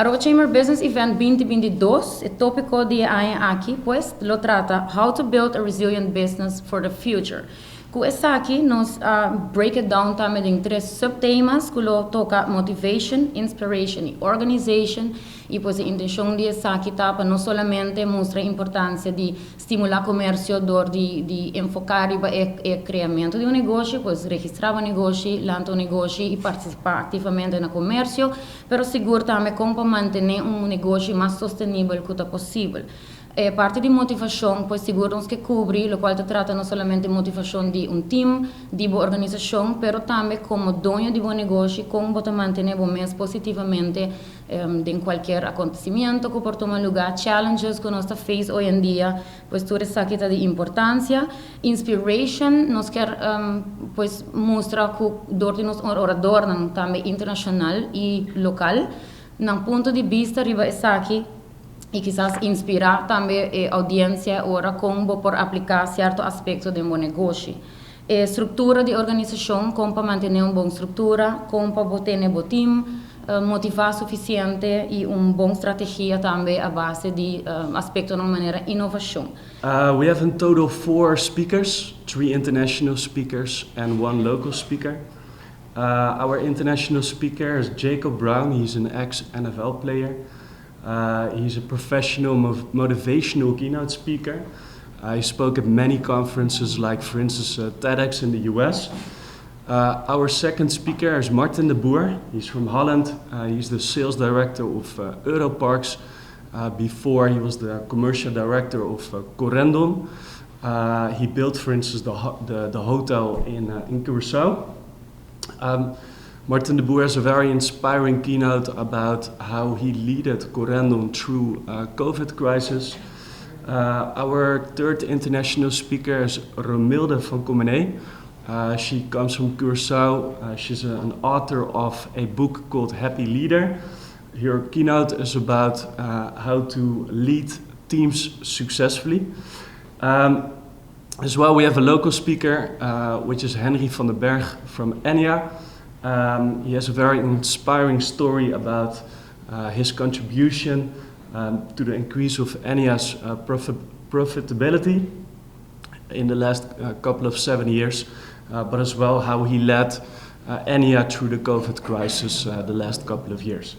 Aruba Chamber Business Event 2022, el tópico de aquí, pues, lo trata How to Build a Resilient Business for the Future. Com essa aqui, nós break it down também em 3 subtemas, que lo toca motivation, inspiration e organization. E pois a intenção de essa aqui tá para não somente mostrar a importância de estimular o comércio, de enfocar o criamento de um negócio, pois registrar o negócio, lançar o negócio e participar ativamente no comércio, mas seguro também como manter um negócio mais sustentável que possível. Parte de motivação, pois seguro que cobre, o qual trata não somente de motivação de um time, de uma organização, mas também como dono de um negócio, como você manter o mês positivamente em qualquer acontecimento que por tomar lugar, challenges que nós fazemos hoje em dia, pois tudo isso aqui está de importância. Inspiration, nós quer pois mostrar que dor de nós orador também internacional e local, no ponto de vista riba isso aqui, e quizás inspirar também a audiência agora como por aplicar certo aspecto de um negócio. Estrutura de organização, como para manter uma boa estrutura, como para ter um bom time, motivar suficiente e uma boa estratégia também a base de aspecto de uma maneira inovação. We have in total 4 speakers, 3 international speakers and 1 local speaker. Our international speaker is Jacob Brown. He's an ex-NFL player. He's a professional motivational keynote speaker. He spoke at many conferences like, for instance, TEDx in the US. Our second speaker is Martin de Boer. He's from Holland. He's the sales director of Europarks. Before he was the commercial director of Corendon. He built, for instance, the hotel in Curaçao. Martin de Boer has a very inspiring keynote about how he led Corendon through COVID crisis. Our third international speaker is Romilde van Comenay. She comes from Curaçao. She's an author of a book called Happy Leader. Her keynote is about how to lead teams successfully. As well, we have a local speaker, which is Henry van den Berg from Enya. He has a very inspiring story about his contribution to the increase of Enya's profitability in the last couple of 7 years, but as well how he led Enya through the COVID crisis the last couple of years.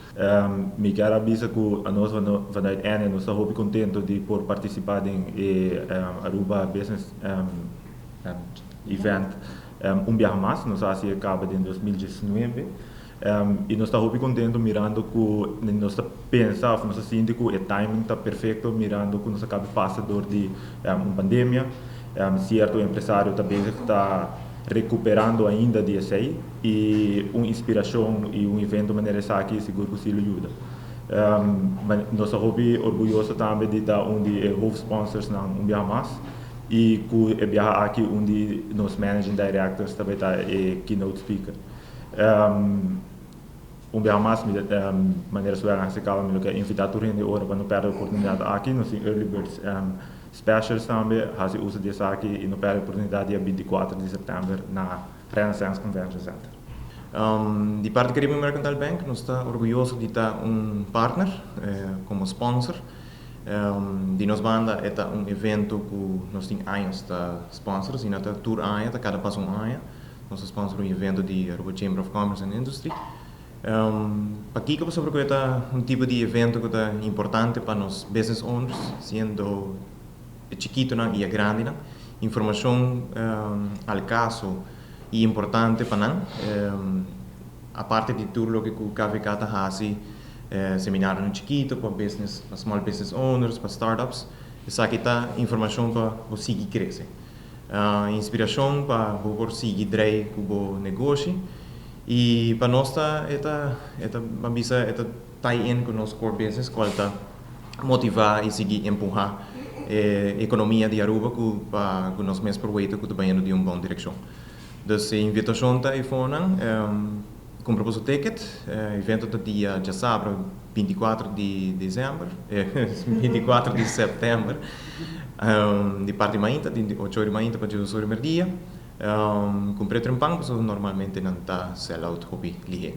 Mi quero avisar que nós vanuit Enya nós estamos contentos de por participar em Aruba Business Event. Viaje mais, nós acaba em 2019 e nós estamos contentes mirando que nós pensamos, nós sentimos que o timing está perfeito mirando que nós acaba passador de uma pandemia, certo empresário também está recuperando ainda de aí e uma inspiração e um evento de maneira aqui seguro que se ajuda. Nós estamos orgulhosos também de estar de hoofdsponsors na Viaje mais. E que é viajar aqui onde nos managing directors também está keynote speaker. Viajar mais maneira suave se calma me quer invitar todo mundo hora para não perder a oportunidade aqui nos early birds specials também faz uso desse aqui e não perde a oportunidade dia 24 de setembro na Renaissance Convention Center. De parte do Caribbean Mercantile Bank nós está orgulhoso de estar partner como sponsor. De nos banda é evento que nós temos anos da sponsors e na tour aia da cada passo aia nós sponsor evento de Aruba Chamber of Commerce and Industry. Para aqui que sobre que é tipo de evento que é importante para nos business owners, sendo chiquito e grande, informação ao caso é importante para nós. A parte de tudo o que o café cata faz seminário no chiquito para business, para small business owners, para startups. Essa aqui está informação para você seguir crescer. Inspiração para você seguir drive o negócio. E para nós está tie-in com o nosso core business, qual está motivar e seguir empurrar a economia de Aruba para que nós mesmos aproveitem que está indo de uma boa direção. Então, a invitação está aí fora. Compramos o ticket, evento do dia já sabe, 24 de dezembro, 24 de setembro, de parte de manhã, de 8 de manhã para 18 de dia. Comprei trempang, porque normalmente não está sell out hobby lié.